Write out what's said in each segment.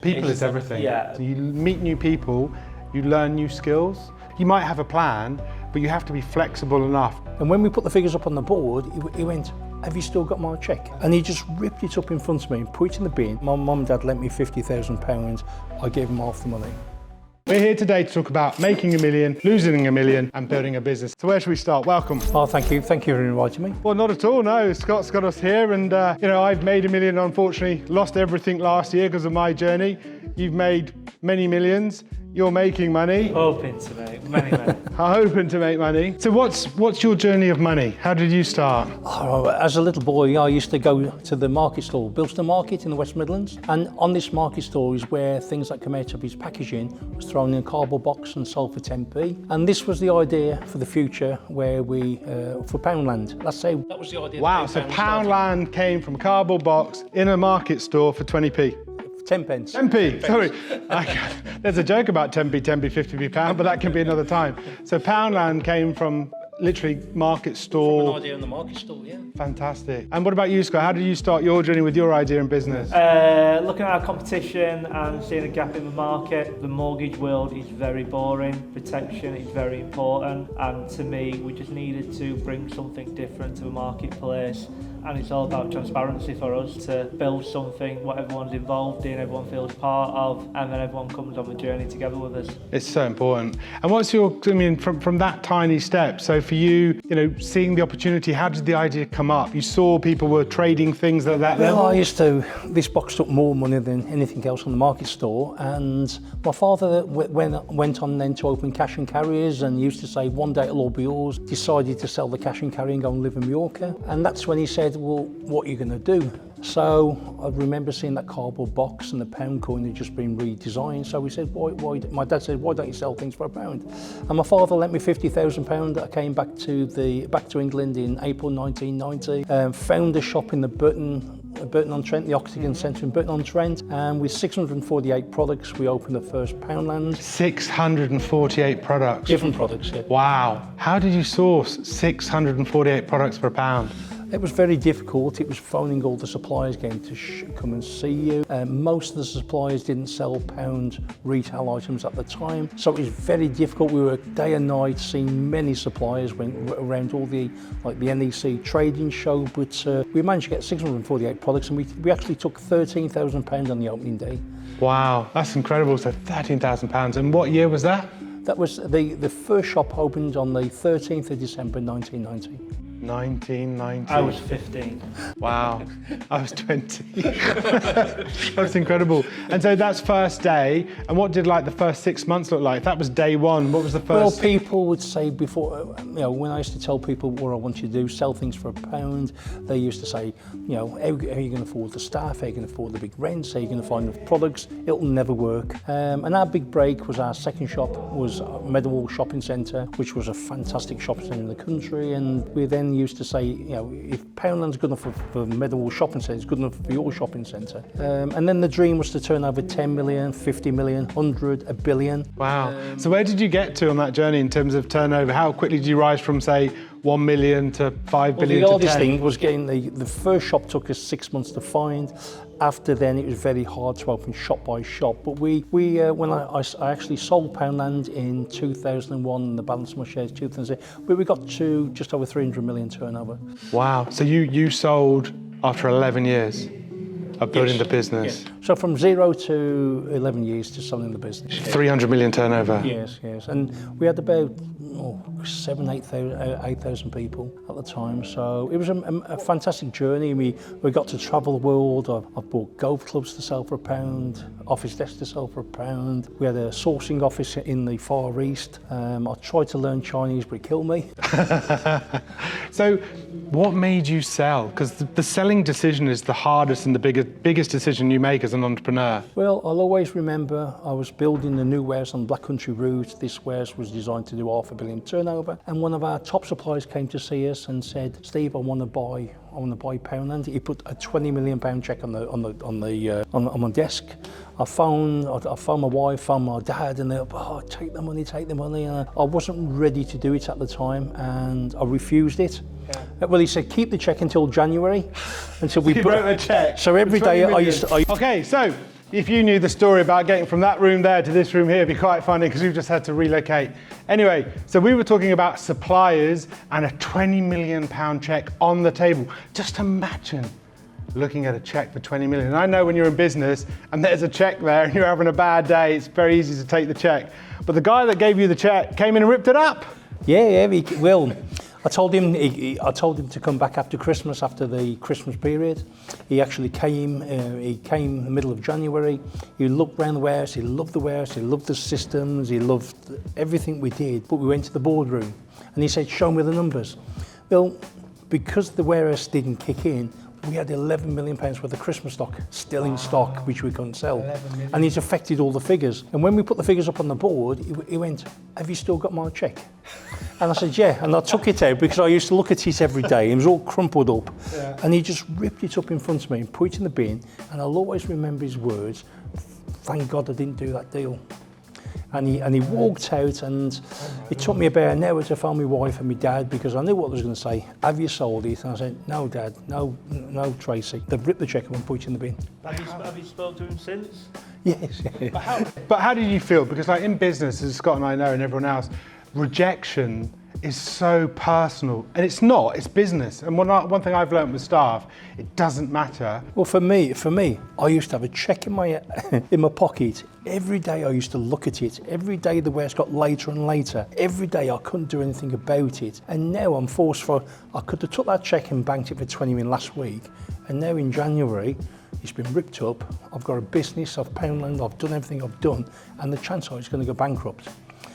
People is everything. Yeah. So you meet new people, you learn new skills. You might have a plan, but you have to be flexible enough. And when we put the figures up on the board, he went, "Have you still got my cheque?" And he just ripped it up in front of me and put it in the bin. My mum and dad lent me £50,000. I gave them half the money. We're here today to talk about making a million, losing a million, and building a business. So where should we start? Welcome. Oh, thank you. Thank you for inviting me. Well, not at all, no. Scott's got us here and, I've made a million, unfortunately, lost everything last year because of my journey. You've made many millions. You're making money. Hoping to make many. Hoping to make money. So what's your journey of money? How did you start? Oh, as a little boy, I used to go to the market stall, Bilston Market in the West Midlands. And on this market stall is where things that come out of his packaging was thrown in a cardboard box and sold for 10p. And this was the idea for the future where for Poundland. Let's say that was the idea. Wow, so Poundland came from a cardboard box in a market store for 20p. 10 pence. 10p, sorry. There's a joke about 10p, 50p pound, but that can be another time. So Poundland came from literally market store. From an idea in the market store, yeah. Fantastic. And what about you, Scott? How did you start your journey with your idea in business? Looking at our competition and seeing a gap in the market, the mortgage world is very boring. Protection is very important. And to me, we just needed to bring something different to the marketplace. And it's all about transparency for us to build something what everyone's involved in, everyone feels part of, and then everyone comes on the journey together with us. It's so important. And what's from that tiny step, so for you, seeing the opportunity, how did the idea come up? You saw people were trading things at that level? Well, this box took more money than anything else on the market store, and my father went on then to open cash and carriers and used to say, one day it'll all be yours. Decided to sell the cash and carry and go and live in Mallorca. And that's when he said, well, what are you going to do? So I remember seeing that cardboard box and the pound coin had just been redesigned. So we said, my dad said, why don't you sell things for £1? And my father lent me £50,000. I came back to England in April 1990, found a shop in the Burton-on-Trent, the Octagon Centre in Burton-on-Trent, and with 648 products, we opened the first Poundland. 648 products? Different products, yeah. Wow. How did you source 648 products for £1? It was very difficult. It was phoning all the suppliers, getting to come and see you. Most of the suppliers didn't sell pound retail items at the time, so it was very difficult. We were day and night seeing many suppliers, went around all the NEC trading show, but we managed to get 648 products, and we actually took £13,000 on the opening day. Wow, that's incredible. So £13,000. And what year was that? That was the first shop opened on the 13th of December 1990. 1990. I was 15. Wow, I was 20. That's incredible. And so that's first day. And what did the first 6 months look like? That was day one. What was the first? Well, people would say before, when I used to tell people what I want you to do, sell things for £1, they used to say, how are you going to afford the staff? How are you going to afford the big rents? How are you going to find enough products? It'll never work. And our big break was our second shop, was Meadowhall Shopping Centre, which was a fantastic shopping centre in the country. And we then used to say, if Poundland's good enough for Meadowhall Shopping Centre, it's good enough for your shopping centre. And then the dream was to turn over 10 million, 50 million, 100, a billion. Wow. So where did you get to on that journey in terms of turnover? How quickly did you rise from, say, 1 million to 5 billion the to 10? hardest thing was getting the first shop took us 6 months to find. After then, it was very hard to open shop by shop. But when I actually sold Poundland in 2001, and the balance of my shares 2006, we got to just over 300 million turnover. Wow. So you sold after 11 years of building the business? Yes. So from 0 to 11 years to selling the business. 300 million turnover? Yes. And we had about 8,000 people at the time. So it was a fantastic journey. We got to travel the world. I bought golf clubs to sell for £1, office desks to sell for £1. We had a sourcing office in the Far East. I tried to learn Chinese, but it killed me. So what made you sell? Because the selling decision is the hardest and the biggest decision you make as an entrepreneur. Well, I'll always remember I was building the new warehouse on Black Country Road. This warehouse was designed to do $500 million turnover, and one of our top suppliers came to see us and said, "Steve, I want to buy Poundland." He put a £20 million check on my desk. I phoned my wife, phoned my dad, and they're take the money. And I wasn't ready to do it at the time, and I refused it. Yeah. Well, he said, keep the check until January, until we wrote a check. So every day I used to. Okay, so If you knew the story about getting from that room there to this room here, it'd be quite funny because we've just had to relocate. Anyway, so we were talking about suppliers and a £20 million check on the table. Just imagine looking at a check for 20 million. And I know when you're in business and there's a check there and you're having a bad day, it's very easy to take the check. But the guy that gave you the check came in and ripped it up. Yeah, well, I told him to come back after Christmas, after the Christmas period. He actually came. He came in the middle of January. He looked around the warehouse. He loved the warehouse. He loved the systems. He loved everything we did. But we went to the boardroom, and he said, "Show me the numbers." Well, because the warehouse didn't kick in, we had £11 million worth of Christmas stock still in stock, which we couldn't sell. And it's affected all the figures. And when we put the figures up on the board, he went, "Have you still got my check?" And I said, "Yeah." And I took it out because I used to look at it every day. It was all crumpled up. Yeah. And he just ripped it up in front of me and put it in the bin. And I'll always remember his words, "Thank God I didn't do that deal." And he walked out, and it took me about an hour to phone my wife and my dad because I knew what I was going to say. "Have you sold it?" And I said, "No, Dad, no, Tracy." They've ripped the check up and put it in the bin. Have you spoken to him since? Yes. But how did you feel? Because like in business, as Scott and I know and everyone else, rejection is so personal, and it's not, it's business. And one thing I've learned with staff, it doesn't matter. Well, for me, I used to have a check in my pocket. Every day I used to look at it. Every day the warehouse got later and later. Every day I couldn't do anything about it. And now I'm forced I could have took that check and banked it for 20 million last week. And now in January, it's been ripped up. I've got a business, I've Poundland, I've done everything I've done. And the chance it's going to go bankrupt.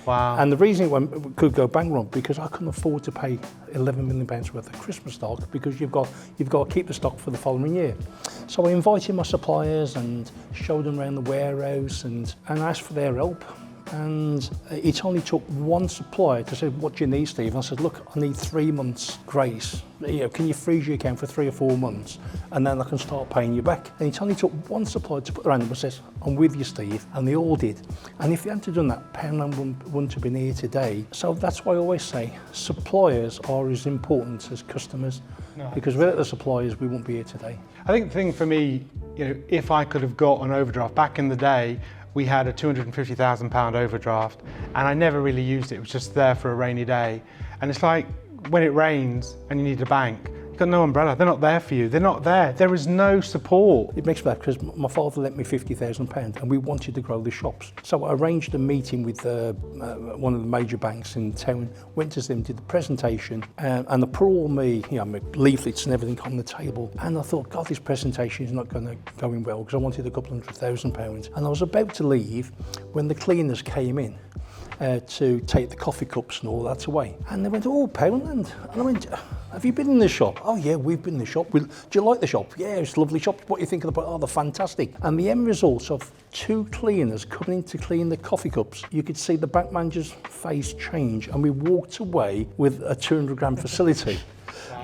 Wow. And the reason it could go bankrupt because I couldn't afford to pay £11 million worth of Christmas stock because you've got to keep the stock for the following year. So I invited my suppliers and showed them around the warehouse and asked for their help. And it only took one supplier to say, "What do you need, Steve?" And I said, "Look, I need 3 months grace. Can you freeze your account for 3 or 4 months and then I can start paying you back?" And it only took one supplier to put their hand up and says, "I'm with you, Steve." And they all did. And if they hadn't done that, Poundland wouldn't have been here today. So that's why I always say suppliers are as important as customers. No, because without the suppliers, we wouldn't be here today. I think the thing for me, if I could have got an overdraft back in the day, we had a £250,000 overdraft and I never really used it. It was just there for a rainy day. And it's like when it rains and you need a bank, you've got no umbrella. They're not there for you. They're not there. There is no support. It makes me laugh because my father lent me £50,000 and we wanted to grow the shops. So I arranged a meeting with one of the major banks in town, went to them, did the presentation, and I put all my leaflets and everything on the table. And I thought, God, this presentation is not going well because I wanted a couple £100,000. And I was about to leave when the cleaners came in to take the coffee cups and all that away. And they went, "Oh, Poundland." And I went, "Have you been in the shop?" "Oh yeah, we've been in the shop." "Do you like the shop?" "Yeah, it's a lovely shop." "What do you think of the product?" "Oh, they're fantastic." And the end result of 2 cleaners coming in to clean the coffee cups, you could see the bank manager's face change and we walked away with a 200 grand facility.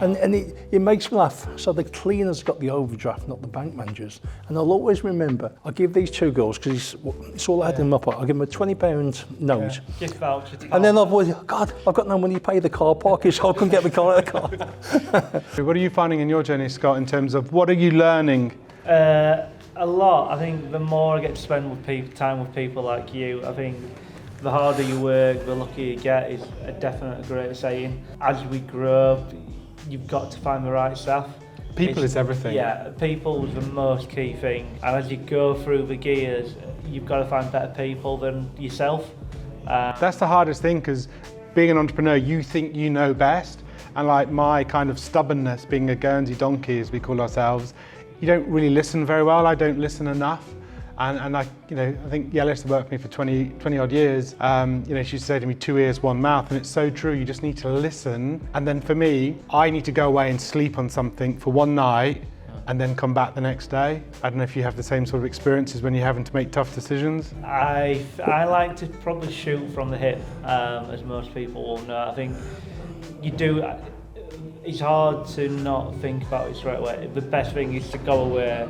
And it makes me laugh. So the cleaners got the overdraft, not the bank managers. And I'll always remember, I give these 2 girls, because it's all I had in my pocket, I give them a £20 note. Gift voucher. And then I've always, God, I've got no money to pay the car parking, so I couldn't get the car out of the car. What are you finding in your journey, Scott, in terms of what are you learning? A lot. I think the more I get to spend with time with people like you, I think the harder you work, the luckier you get is a definite great saying. As we grow, you've got to find the right staff. People is everything. Yeah, people is the most key thing. And as you go through the gears, you've got to find better people than yourself. That's the hardest thing, because being an entrepreneur, you think you know best. And like my kind of stubbornness, being a Guernsey donkey, as we call ourselves, you don't really listen very well. I don't listen enough. And I think Yellis worked with me for 20 odd years. She used to say to me, 2 ears, 1 mouth, and it's so true. You just need to listen. And then for me, I need to go away and sleep on something for 1 night and then come back the next day. I don't know if you have the same sort of experiences when you're having to make tough decisions. I like to probably shoot from the hip, as most people will know. I think you do. It's hard to not think about it straight away. The best thing is to go away,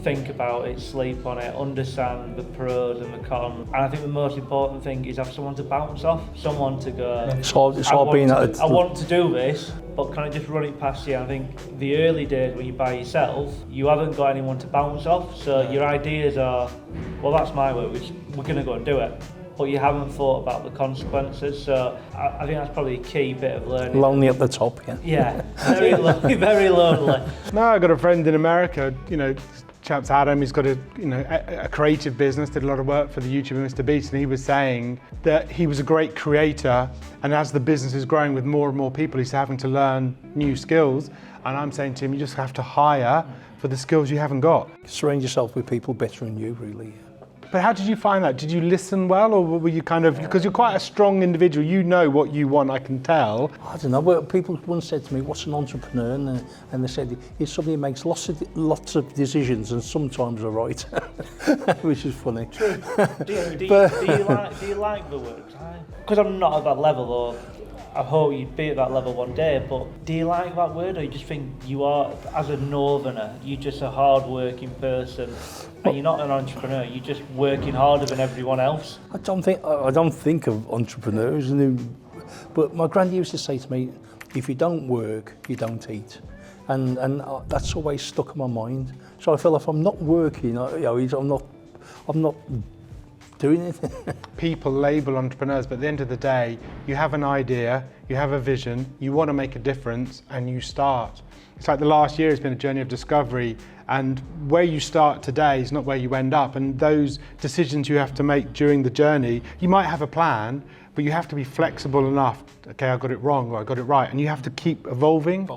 think about it, sleep on it, understand the pros and the cons. And I think the most important thing is have someone to bounce off, someone to go, It's hard being at I want to do this, but can I just run it past you? I think the early days when you're by yourself, you haven't got anyone to bounce off, so your ideas are, well, that's my way, we're going to go and do it. But you haven't thought about the consequences, so I think that's probably a key bit of learning. Lonely at the top, yeah. Yeah, very lonely, very lonely. No, I got a friend in America, chap's Adam, he's got a creative business, did a lot of work for the YouTuber Mr. Beast, and he was saying that he was a great creator, and as the business is growing with more and more people, he's having to learn new skills. And I'm saying to him, you just have to hire for the skills you haven't got. Surround yourself with people better than you, really. But how did you find that? Did you listen well, or were you kind of, because you're quite a strong individual, you know what you want, I can tell. I don't know, but people once said to me, what's an entrepreneur? And they said, it's somebody who makes lots of decisions and sometimes are right, which is funny. True. Do you like the work? Because I'm not at that level, or I hope you'd be at that level one day, but do you like that word, or you just think you are, as a northerner, you're just a hard-working person, and you're not an entrepreneur, you're just working harder than everyone else? I don't think of entrepreneurs, but my granddad used to say to me, if you don't work, you don't eat. And that's always stuck in my mind. So I feel if I'm not working, I'm not doing anything. People label entrepreneurs, but at the end of the day, you have an idea, you have a vision, you want to make a difference, and you start. It's like the last year has been a journey of discovery, and where you start today is not where you end up, and those decisions you have to make during the journey, you might have a plan, but you have to be flexible enough, okay, I got it wrong, or I got it right, and you have to keep evolving.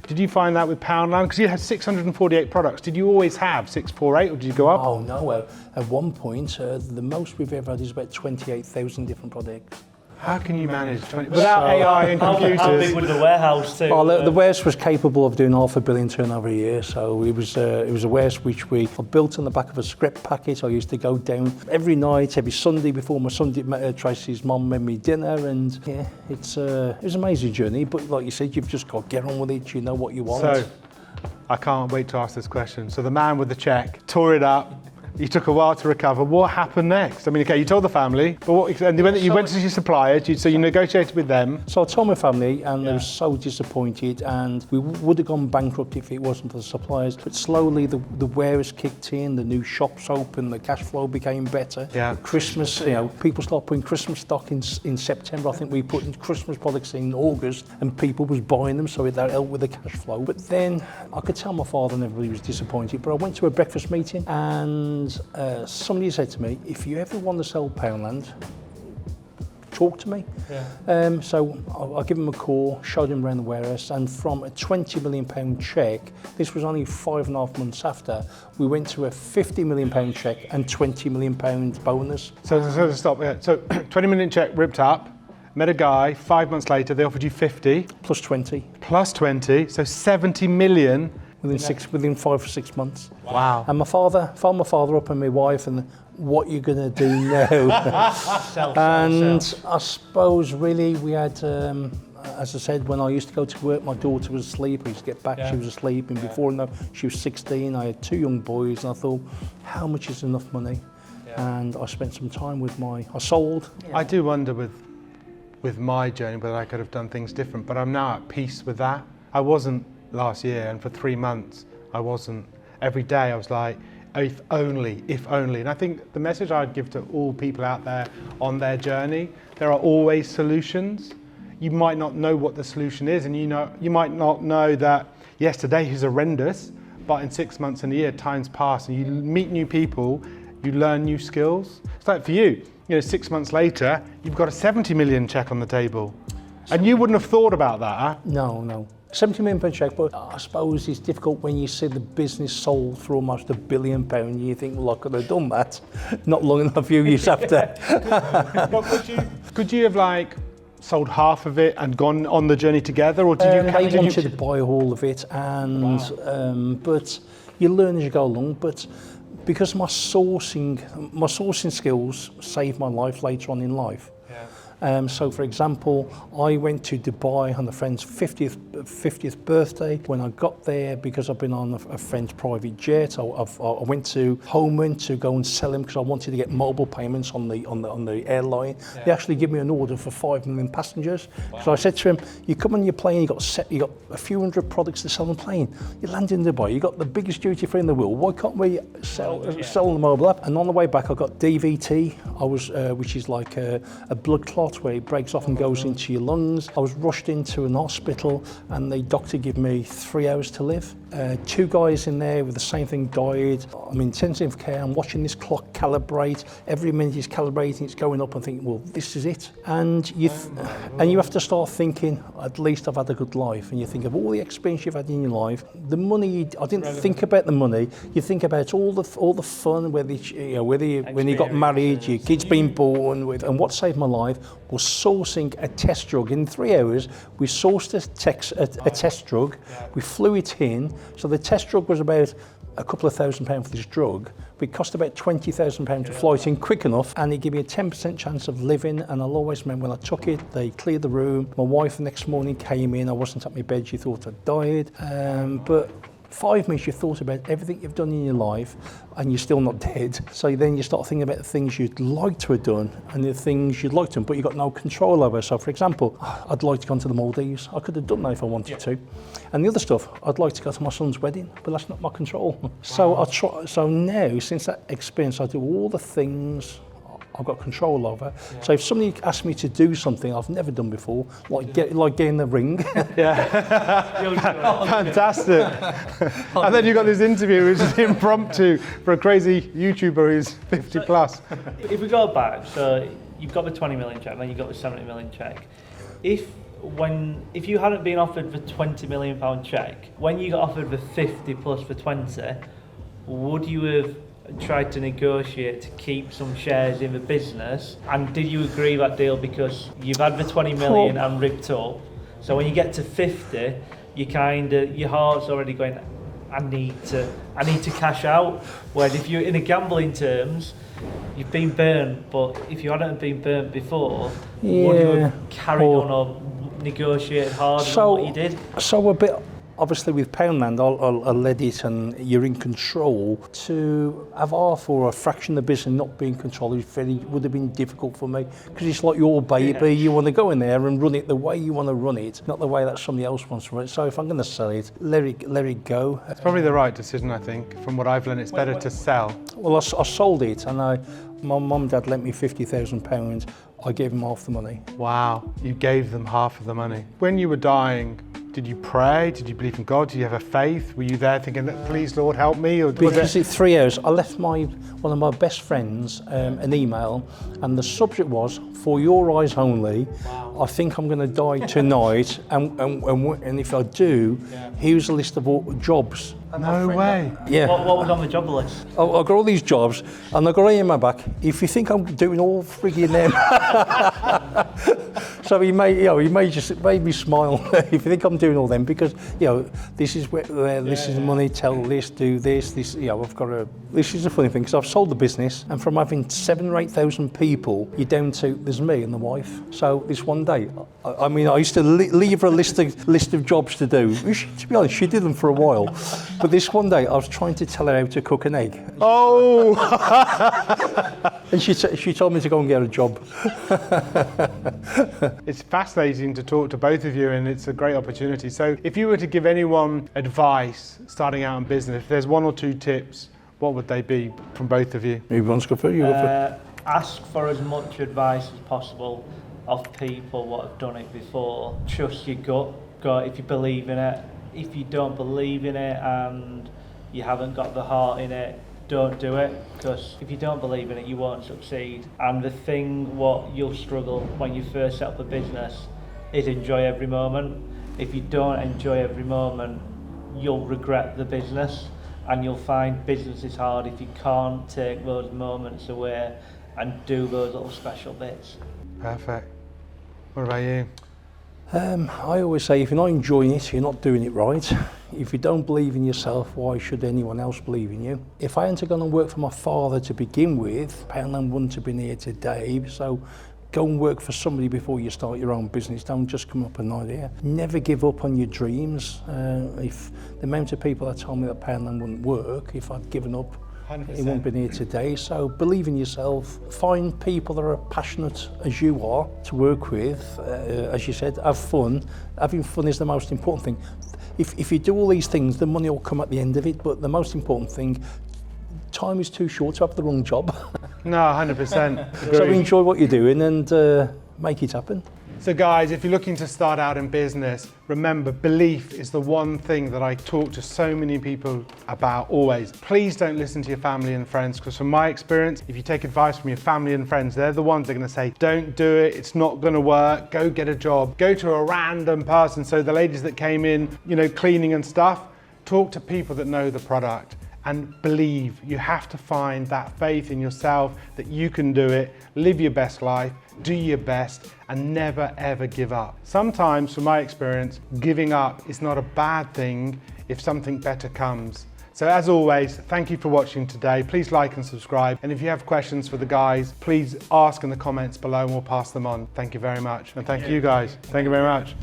Did you find that with Poundland? Because you had 648 products. Did you always have 648, or did you go up? Oh no, at one point, the most we've ever had is about 28,000 different products. How can you manage 20, without AI and computers? How big was the warehouse too? Well, the warehouse was capable of doing $500 million turnover a year, so it was a warehouse which we built on the back of a script packet. I used to go down every night, every Sunday before my Sunday. Tracy's mum made me dinner, and yeah, it was an amazing journey. But like you said, you've just got to get on with it. You know what you want. So, I can't wait to ask this question. So the man with the check tore it up. You took a while to recover. What happened next? I mean, okay, you told the family, but you went to your suppliers, so you negotiated with them. So I told my family, and they were so disappointed, and we would have gone bankrupt if it wasn't for the suppliers. But slowly the warehouse kicked in, the new shops opened, the cash flow became better. Yeah. Christmas, people started putting Christmas stock in September. I think we put in Christmas products in August, and people was buying them, so that helped with the cash flow. But then I could tell my father and everybody was disappointed. But I went to a breakfast meeting, and somebody said to me, if you ever want to sell Poundland, talk to me. Yeah. So I give him a call, showed him around the warehouse, and from a £20 million check, this was only 5.5 months after, we went to a £50 million check and £20 million bonus. So stop. Yeah. So 20 million check ripped up. Met a guy. 5 months later, they offered you 50 plus 20. Plus 20. So 70 million. Within 5 or 6 months. Wow. And phoned my father up and my wife, and what are you going to do now? And I suppose really we had, as I said, when I used to go to work, my daughter was asleep. I used to get back, she was asleep, and before she was 16. I had 2 young boys, and I thought, how much is enough money? And I spent some time with I sold. I do wonder with my journey whether I could have done things different, but I'm now at peace with that. I wasn't last year, and for 3 months I wasn't. Every day I was like, if only. And I think the message I'd give to all people out there on their journey, there are always solutions. You might not know what the solution is, and you might not know that yes, today is horrendous, but in 6 months and a year, time's passed, and you meet new people, you learn new skills. It's like for you, 6 months later, you've got a 70 million check on the table, and you wouldn't have thought about that, huh? No. 70 million pound check, but I suppose it's difficult when you see the business sold for almost £1 billion. You think, well, I could have done that not long enough, a few years after. Could you have sold half of it and gone on the journey together, or did you? They wanted to buy all of it, and but you learn as you go along. But because my sourcing skills saved my life later on in life. So for example, I went to Dubai on a friend's 50th birthday. When I got there, because I've been on a friend's private jet, I went to Homan to go and sell him because I wanted to get mobile payments on the airline. Yeah. They actually give me an order for 5 million passengers. Wow. So I said to him, you come on your plane, you got a few hundred products to sell on the plane. You land in Dubai, you got the biggest duty free in the world. Why can't we sell the mobile app? And on the way back, I got DVT, which is like a blood clot where it breaks off and goes into your lungs. I was rushed into an hospital and the doctor gave me 3 hours to live. 2 guys in there with the same thing died. I'm in intensive care, I'm watching this clock calibrate. Every minute it's calibrating, it's going up and thinking, well, this is it. And you have to start thinking, at least I've had a good life. And you think of all the experience you've had in your life. The money, I didn't think about the money. You think about all the fun, when you got married, your kids being born, and what saved my life was sourcing a test drug. In 3 hours, we sourced a test drug, we flew it in. So the test drug was about a couple of £1,000 for this drug, but it cost about £20,000 to fly it in quick enough, and it gave me a 10% chance of living. And I'll always remember when I took it, they cleared the room. My wife the next morning came in, I wasn't at my bed, she thought I'd died. But 5 minutes you thought about everything you've done in your life and you're still not dead. So then you start thinking about the things you'd like to have done and the things you'd like to, but you've got no control over. So for example, I'd like to go to the Maldives. I could have done that if I wanted to. And the other stuff, I'd like to go to my son's wedding, but that's not my control. Wow. So now, since that experience, I do all the things I've got control over. Yeah. So if somebody asked me to do something I've never done before, like get in the ring. Yeah. Fantastic. And then you got this interview which is impromptu for a crazy YouTuber who's 50 plus. If we go back, so you've got the 20 million check, then you've got the 70 million check. If you hadn't been offered the 20 million pound check, when you got offered the 50 plus for 20, would you have tried to negotiate to keep some shares in the business? And did you agree that deal because you've had the 20 million and ripped up? So when you get to 50, your heart's already going, I need to cash out. Whereas if you're in a gambling terms, you've been burnt, but if you hadn't been burnt before, would you have carried on or negotiated harder than what you did? So a bit. Obviously with Poundland, I'll let it and you're in control. To have half or a fraction of the business not be in control would have been difficult for me, because it's like your baby. Yeah. You want to go in there and run it the way you want to run it, not the way that somebody else wants to run it. So if I'm going to sell it, let it go. It's probably the right decision, I think. From what I've learned, it's better to sell. Well, I sold it, and my mum and dad lent me £50,000. I gave them half the money. Wow, you gave them half of the money. When you were dying, did you pray? Did you believe in God? Did you have a faith? Were you there thinking, please Lord help me? Or because in 3 hours, I left one of my best friends an email, and the subject was, for your eyes only. Wow. I think I'm going to die tonight, and if I do, here's a list of all jobs. No way. Yeah. What was on the job list? I've got all these jobs, and I've got it in my back. If you think I'm doing all frigging them. So he made me smile. If you think I'm doing all them, because this is where this is the money. Tell this, do this. This I've got to. This is a funny thing, because I've sold the business, and from having 7,000 or 8,000 people, you're down to there's me and the wife. So this one day, I used to leave her a list of jobs to do. To be honest, she did them for a while, but this one day I was trying to tell her how to cook an egg. Oh! And she told me to go and get a job. It's fascinating to talk to both of you, and it's a great opportunity. So if you were to give anyone advice starting out in business, if there's 1 or 2 tips, what would they be from both of you? Who wants to go first? Ask for as much advice as possible of people what have done it before. Trust your gut. Go if you believe in it. If you don't believe in it and you haven't got the heart in it, don't do it, because if you don't believe in it, you won't succeed. And the thing what you'll struggle when you first set up a business is enjoy every moment. If you don't enjoy every moment, you'll regret the business, and you'll find business is hard if you can't take those moments away and do those little special bits. Perfect. What about you? I always say, if you're not enjoying it, you're not doing it right. If you don't believe in yourself, why should anyone else believe in you? If I hadn't gone and worked for my father to begin with, Poundland wouldn't have been here today. So Go and work for somebody before you start your own business. Don't just come up with an idea. Never give up on your dreams. If the amount of people that told me that Poundland wouldn't work, if I'd given up, 100%. it wouldn't been here today. So believe in yourself. Find people that are passionate as you are to work with. As you said, have fun. Having fun is the most important thing. If you do all these things, the money will come at the end of it. But the most important thing, time is too short to have the wrong job. No, 100%. So enjoy what you're doing and make it happen. So guys, if you're looking to start out in business, remember, belief is the one thing that I talk to so many people about always. Please don't listen to your family and friends, because from my experience, if you take advice from your family and friends, they're the ones that are going to say, don't do it, it's not going to work, go get a job, go to a random person. So the ladies that came in, you know, cleaning and stuff, talk to people that know the product. And believe. You have to find that faith in yourself that you can do it, live your best life, do your best, and never ever give up. Sometimes, from my experience, giving up is not a bad thing if something better comes. So as always, thank you for watching today. Please like and subscribe. And if you have questions for the guys, please ask in the comments below and we'll pass them on. Thank you very much. And thank you guys. Thank you very much.